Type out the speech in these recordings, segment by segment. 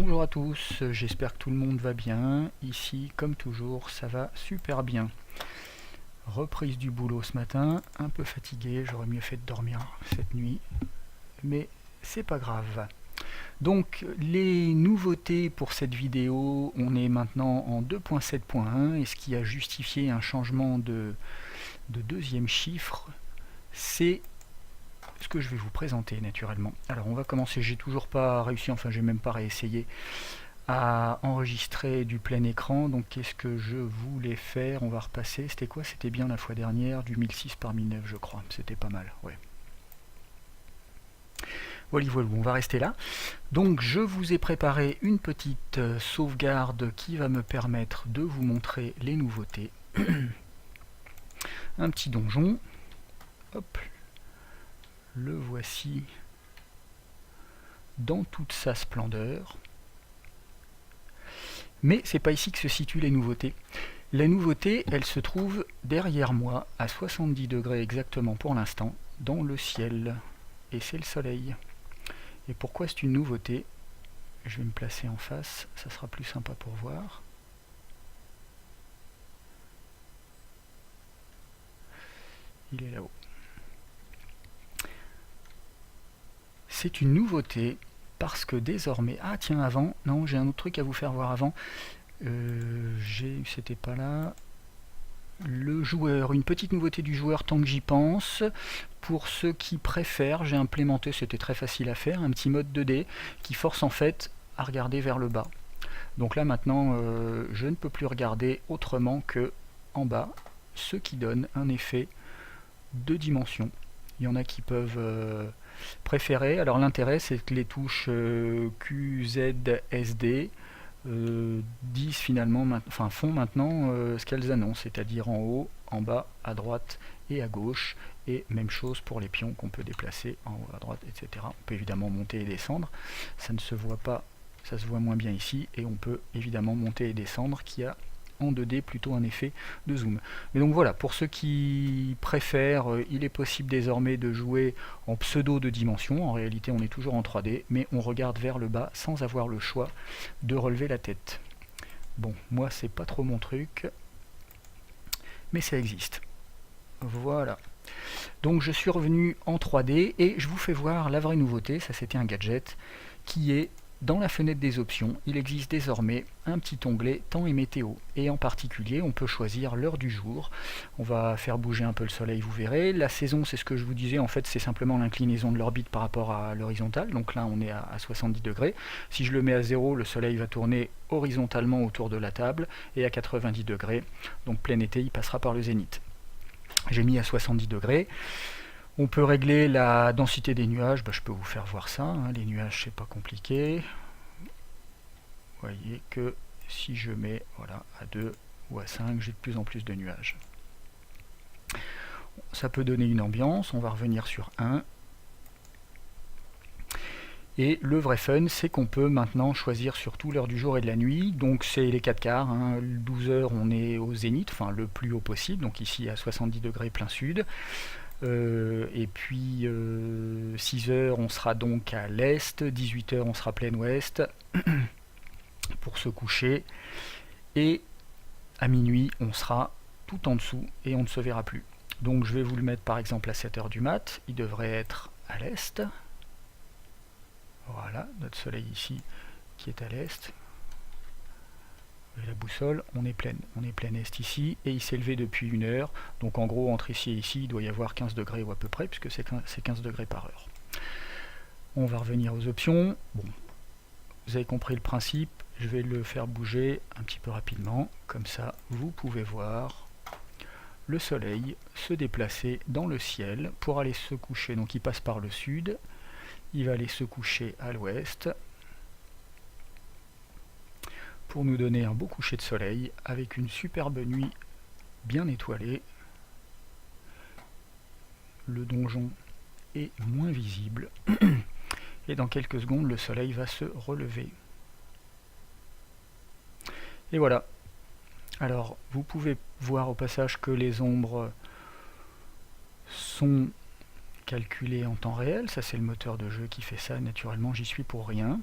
Bonjour à tous, j'espère que tout le monde va bien. Ici, comme toujours, ça va super bien. Reprise du boulot ce matin, un peu fatigué, j'aurais mieux fait de dormir cette nuit, mais c'est pas grave. Donc, les nouveautés pour cette vidéo, on est maintenant en 2.7.1 et ce qui a justifié un changement de deuxième chiffre, c'est ce que je vais vous présenter naturellement. Alors on va commencer, j'ai toujours pas réussi, enfin j'ai même pas réessayé à enregistrer du plein écran. Donc qu'est-ce que je voulais faire? On va repasser, c'était quoi? C'était bien la fois dernière, du 1006 par 1009 je crois, c'était pas mal, ouais. Voilà, voilà, on va rester là. Donc je vous ai préparé une petite sauvegarde qui va me permettre de vous montrer les nouveautés. Un petit donjon, hop, le voici dans toute sa splendeur. Mais c'est pas ici que se situent les nouveautés. La nouveauté, elle se trouve derrière moi, à 70 degrés exactement pour l'instant, dans le ciel. Et c'est le soleil. Et pourquoi c'est une nouveauté? Je vais me placer en face, ça sera plus sympa pour voir. Il est là-haut. C'est une nouveauté parce que désormais... Ah tiens, avant, non, j'ai un autre truc à vous faire voir avant. C'était pas là. Le joueur, une petite nouveauté du joueur tant que j'y pense. Pour ceux qui préfèrent, j'ai implémenté, c'était très facile à faire, un petit mode 2D qui force en fait à regarder vers le bas. Donc là maintenant, je ne peux plus regarder autrement que en bas, ce qui donne un effet de dimension. Il y en a qui peuvent préférer. Alors l'intérêt, c'est que les touches Q, Z, SD disent finalement, enfin font maintenant ce qu'elles annoncent, c'est-à-dire en haut, en bas, à droite et à gauche, et même chose pour les pions qu'on peut déplacer en haut, à droite, etc. On peut évidemment monter et descendre, ça ne se voit pas, ça se voit moins bien ici, et on peut évidemment monter et descendre, qui a en 2D plutôt un effet de zoom. Mais donc voilà, pour ceux qui préfèrent, il est possible désormais de jouer en pseudo de dimension. En réalité, on est toujours en 3D, mais on regarde vers le bas sans avoir le choix de relever la tête. Bon, moi, c'est pas trop mon truc, mais ça existe. Voilà. Donc je suis revenu en 3D et je vous fais voir la vraie nouveauté. Ça, c'était un gadget qui est dans la fenêtre des options. Il existe désormais un petit onglet temps et météo, et en particulier on peut choisir l'heure du jour. On va faire bouger un peu le soleil, vous verrez. La saison, c'est ce que je vous disais, en fait c'est simplement l'inclinaison de l'orbite par rapport à l'horizontale. Donc là on est à 70 degrés. Si je le mets à 0, le soleil va tourner horizontalement autour de la table, et à 90 degrés, donc plein été, il passera par le zénith. J'ai mis à 70 degrés. On peut régler la densité des nuages, je peux vous faire voir ça, hein. Les nuages c'est pas compliqué. Vous voyez que si je mets voilà, à 2 ou à 5, j'ai de plus en plus de nuages. Ça peut donner une ambiance, on va revenir sur 1. Et le vrai fun, c'est qu'on peut maintenant choisir surtout l'heure du jour et de la nuit. Donc c'est les 4 quarts, hein. 12 heures on est au zénith, enfin le plus haut possible, donc ici à 70 degrés plein sud. Et puis 6 heures on sera donc à l'est, 18 heures on sera plein ouest pour se coucher, et à minuit on sera tout en dessous et on ne se verra plus. Donc je vais vous le mettre par exemple à 7 heures du mat, il devrait être à l'est. Voilà, notre soleil ici qui est à l'est. La boussole, on est plein est ici, et il s'est levé depuis 1 heure, donc en gros entre ici et ici il doit y avoir 15 degrés ou à peu près, puisque c'est 15 degrés par heure. On va revenir aux options. Bon, vous avez compris le principe, je vais le faire bouger un petit peu rapidement, comme ça vous pouvez voir le soleil se déplacer dans le ciel pour aller se coucher. Donc il passe par le sud, il va aller se coucher à l'ouest, pour nous donner un beau coucher de soleil avec une superbe nuit bien étoilée. Le donjon est moins visible et dans quelques secondes le soleil va se relever. Et voilà. Alors vous pouvez voir au passage que les ombres sont calculées en temps réel. Ça c'est le moteur de jeu qui fait ça, naturellement j'y suis pour rien.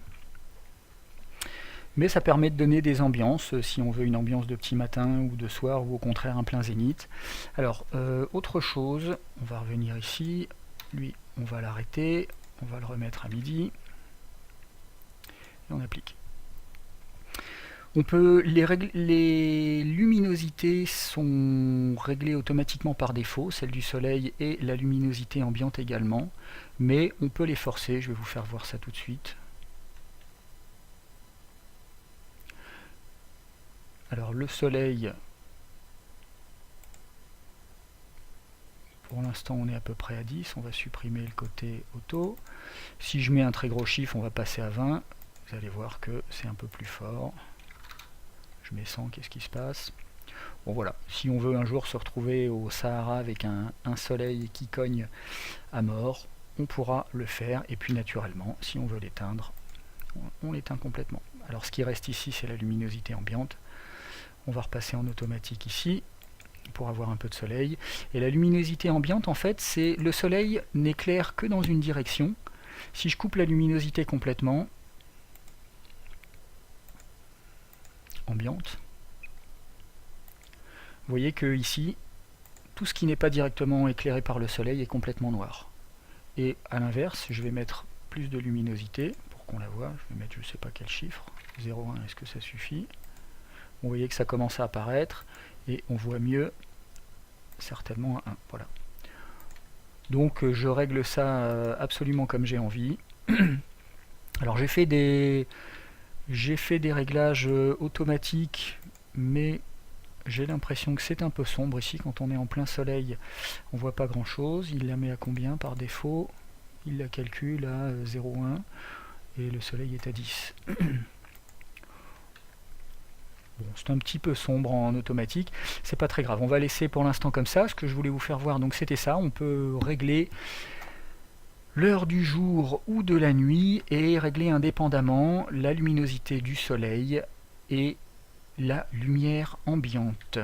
Mais ça permet de donner des ambiances, si on veut une ambiance de petit matin ou de soir, ou au contraire un plein zénith. Alors, autre chose, on va revenir ici, lui on va l'arrêter, on va le remettre à midi, et on applique. On peut, les luminosités sont réglées automatiquement par défaut, celle du soleil et la luminosité ambiante également, mais on peut les forcer, je vais vous faire voir ça tout de suite. Alors le soleil, pour l'instant on est à peu près à 10, on va supprimer le côté auto. Si je mets un très gros chiffre, on va passer à 20, vous allez voir que c'est un peu plus fort. Je mets 100, qu'est-ce qui se passe? Bon voilà, si on veut un jour se retrouver au Sahara avec un soleil qui cogne à mort, on pourra le faire, et puis naturellement, si on veut l'éteindre, on l'éteint complètement. Alors ce qui reste ici, c'est la luminosité ambiante. On va repasser en automatique ici, pour avoir un peu de soleil. Et la luminosité ambiante, en fait, c'est le soleil n'éclaire que dans une direction. Si je coupe la luminosité complètement, ambiante, vous voyez que ici, tout ce qui n'est pas directement éclairé par le soleil est complètement noir. Et à l'inverse, je vais mettre plus de luminosité pour qu'on la voit. Je vais mettre je ne sais pas quel chiffre, 0,1, est-ce que ça suffit? Vous voyez que ça commence à apparaître et on voit mieux certainement un 1. Voilà. Donc je règle ça absolument comme j'ai envie. Alors j'ai fait des réglages automatiques, mais j'ai l'impression que c'est un peu sombre ici. Quand on est en plein soleil, on voit pas grand chose. Il la met à combien par défaut? Il la calcule à 0,1 et le soleil est à 10. Bon, c'est un petit peu sombre en automatique, c'est pas très grave. On va laisser pour l'instant comme ça. Ce que je voulais vous faire voir, donc c'était ça. On peut régler l'heure du jour ou de la nuit et régler indépendamment la luminosité du soleil et la lumière ambiante.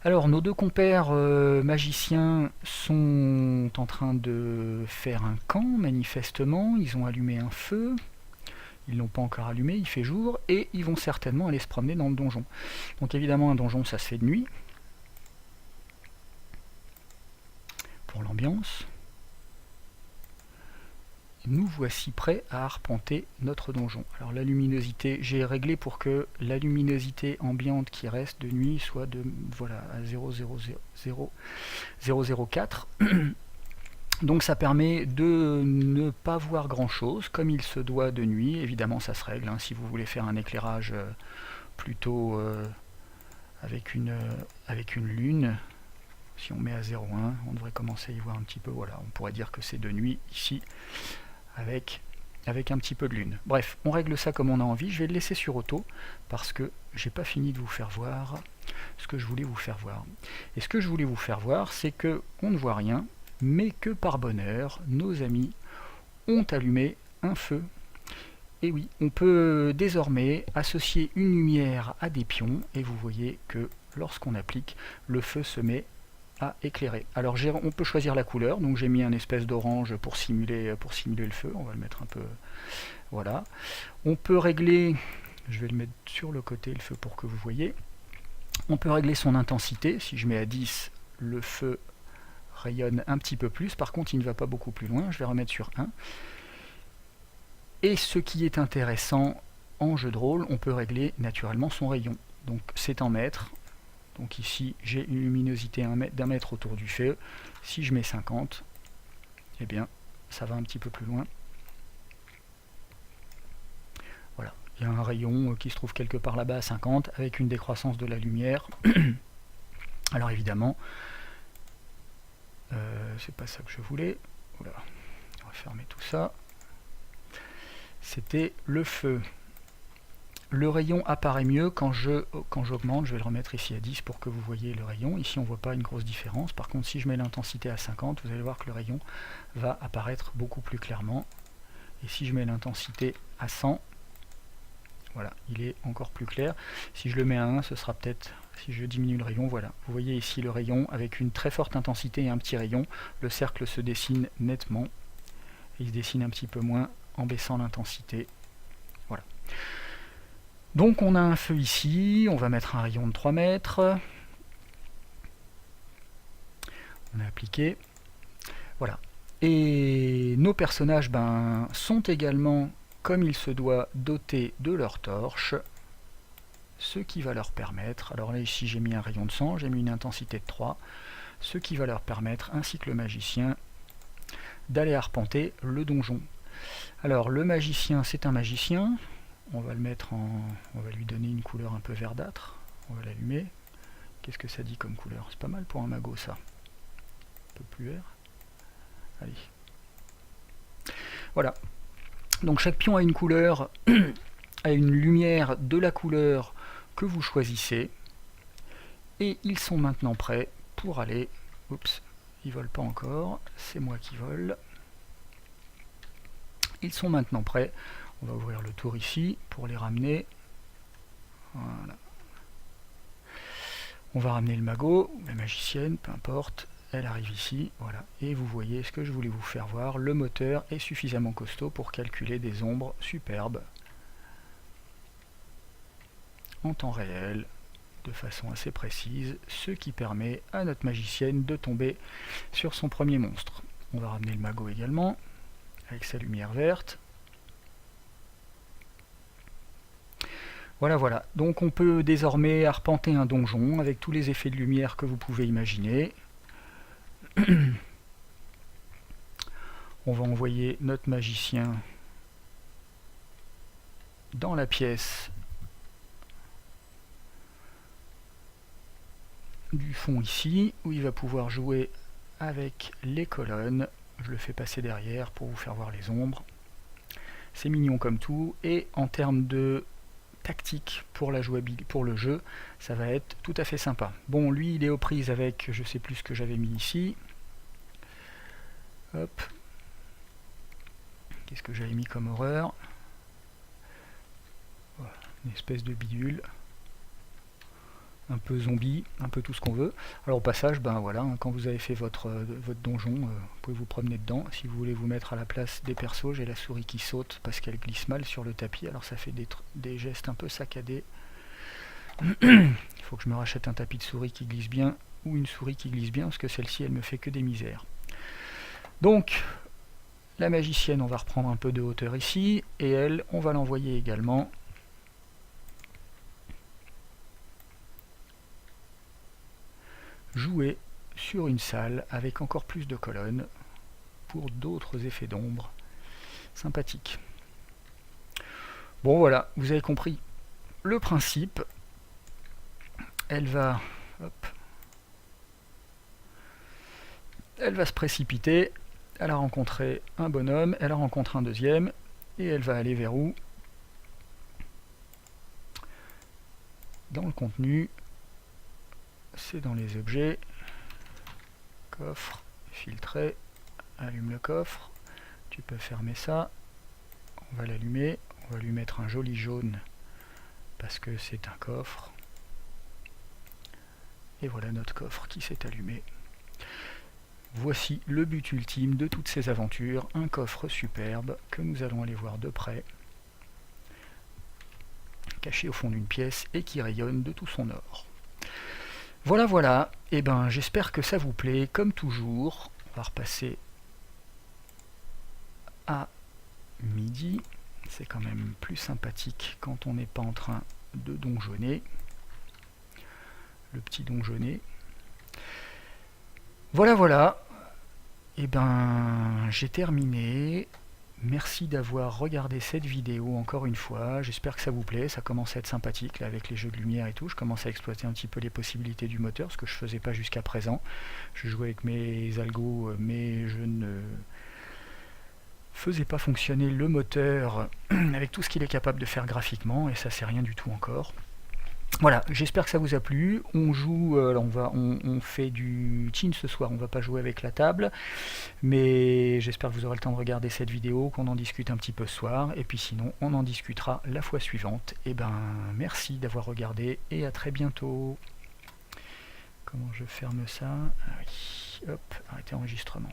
Alors nos deux compères magiciens sont en train de faire un camp, manifestement. Ils ont allumé un feu. Ils l'ont pas encore allumé, il fait jour, et ils vont certainement aller se promener dans le donjon. Donc évidemment un donjon ça se fait de nuit, pour l'ambiance. Nous voici prêts à arpenter notre donjon. Alors la luminosité, j'ai réglé pour que la luminosité ambiante qui reste de nuit soit de voilà à 0,004. Donc ça permet de ne pas voir grand chose, comme il se doit de nuit. Évidemment ça se règle, hein, si vous voulez faire un éclairage plutôt avec une lune. Si on met à 0,1, on devrait commencer à y voir un petit peu. Voilà, on pourrait dire que c'est de nuit ici, avec un petit peu de lune. Bref, on règle ça comme on a envie. Je vais le laisser sur auto, parce que j'ai pas fini de vous faire voir ce que je voulais vous faire voir. Et ce que je voulais vous faire voir, c'est que on ne voit rien, mais que par bonheur, nos amis ont allumé un feu. Et oui, on peut désormais associer une lumière à des pions, et vous voyez que lorsqu'on applique, le feu se met à éclairer. Alors on peut choisir la couleur, donc j'ai mis un espèce d'orange pour simuler le feu, on va le mettre un peu, voilà. On peut régler, je vais le mettre sur le côté le feu pour que vous voyez, on peut régler son intensité. Si je mets à 10, le feu rayonne un petit peu plus, par contre il ne va pas beaucoup plus loin, je vais remettre sur 1. Et ce qui est intéressant en jeu de rôle, on peut régler naturellement son rayon. Donc c'est en mètres, donc ici j'ai une luminosité d'un mètre autour du feu. Si je mets 50, eh bien ça va un petit peu plus loin. Voilà, il y a un rayon qui se trouve quelque part là-bas à 50, avec une décroissance de la lumière. Alors évidemment, c'est pas ça que je voulais. Voilà. On va fermer tout ça. C'était le feu. Le rayon apparaît mieux quand j'augmente. Je vais le remettre ici à 10 pour que vous voyez le rayon. Ici on ne voit pas une grosse différence. Par contre si je mets l'intensité à 50, vous allez voir que le rayon va apparaître beaucoup plus clairement. Et si je mets l'intensité à 100, voilà, il est encore plus clair. Si je le mets à 1, ce sera peut-être, si je diminue le rayon, voilà. Vous voyez ici le rayon avec une très forte intensité et un petit rayon. Le cercle se dessine nettement. Et il se dessine un petit peu moins en baissant l'intensité. Voilà. Donc on a un feu ici, on va mettre un rayon de 3 mètres. On a appliqué. Voilà. Et nos personnages sont également, comme il se doit, dotés de leur torche, ce qui va leur permettre, alors là ici j'ai mis un rayon de 100, j'ai mis une intensité de 3, ce qui va leur permettre, ainsi que le magicien, d'aller arpenter le donjon. Alors le magicien, c'est un magicien, on va le mettre en... on va lui donner une couleur un peu verdâtre, on va l'allumer. Qu'est-ce que ça dit comme couleur? C'est pas mal pour un magot ça. Un peu plus vert. Allez. Voilà. Donc chaque pion a une couleur, a une lumière de la couleur que vous choisissez. Et ils sont maintenant prêts pour aller... Oups, ils volent pas encore, c'est moi qui vole. Ils sont maintenant prêts. On va ouvrir le tour ici pour les ramener. Voilà. On va ramener le magot, la magicienne, peu importe. Elle arrive ici, voilà. Et vous voyez ce que je voulais vous faire voir. Le moteur est suffisamment costaud pour calculer des ombres superbes en temps réel, de façon assez précise, ce qui permet à notre magicienne de tomber sur son premier monstre. On va ramener le magot également, avec sa lumière verte. Voilà, voilà. Donc on peut désormais arpenter un donjon avec tous les effets de lumière que vous pouvez imaginer. On va envoyer notre magicien dans la pièce du fond ici, où il va pouvoir jouer avec les colonnes. Je le fais passer derrière pour vous faire voir les ombres. C'est mignon comme tout, et en termes de tactique pour la jouabilité, pour le jeu, ça va être tout à fait sympa. Bon, lui il est aux prises avec, je sais plus ce que j'avais mis ici. Hop. Qu'est-ce que j'avais mis comme horreur? Voilà, une espèce de bidule. Un peu zombie, un peu tout ce qu'on veut. Alors au passage, voilà, quand vous avez fait votre donjon, vous pouvez vous promener dedans. Si vous voulez vous mettre à la place des persos, j'ai la souris qui saute parce qu'elle glisse mal sur le tapis, alors ça fait des gestes un peu saccadés. Il faut que je me rachète un tapis de souris qui glisse bien, ou une souris qui glisse bien, parce que celle-ci, elle me fait que des misères. Donc, la magicienne, on va reprendre un peu de hauteur ici, et elle, on va l'envoyer également jouer sur une salle avec encore plus de colonnes pour d'autres effets d'ombre sympathiques. Bon voilà, vous avez compris le principe. Elle va se précipiter, elle a rencontré un bonhomme, elle a rencontré un deuxième, et elle va aller vers où? Dans le contenu, c'est dans les objets, coffre, filtrer, allume le coffre, tu peux fermer ça, on va l'allumer, on va lui mettre un joli jaune parce que c'est un coffre, et voilà notre coffre qui s'est allumé. Voici le but ultime de toutes ces aventures, un coffre superbe que nous allons aller voir de près, caché au fond d'une pièce et qui rayonne de tout son or. Voilà, voilà, et j'espère que ça vous plaît, comme toujours. On va repasser à midi, c'est quand même plus sympathique quand on n'est pas en train de donjonner, le petit donjonner. Voilà, voilà, et j'ai terminé. Merci d'avoir regardé cette vidéo encore une fois, j'espère que ça vous plaît, ça commence à être sympathique là, avec les jeux de lumière et tout, je commence à exploiter un petit peu les possibilités du moteur, ce que je faisais pas jusqu'à présent. Je jouais avec mes algos, mais je ne faisais pas fonctionner le moteur avec tout ce qu'il est capable de faire graphiquement, et ça c'est rien du tout encore. Voilà, j'espère que ça vous a plu. On joue, on fait du chin ce soir, on va pas jouer avec la table, mais j'espère que vous aurez le temps de regarder cette vidéo, qu'on en discute un petit peu ce soir, et puis sinon on en discutera la fois suivante. Et merci d'avoir regardé, et à très bientôt. Comment je ferme ça? Ah oui, hop, arrêtez l'enregistrement.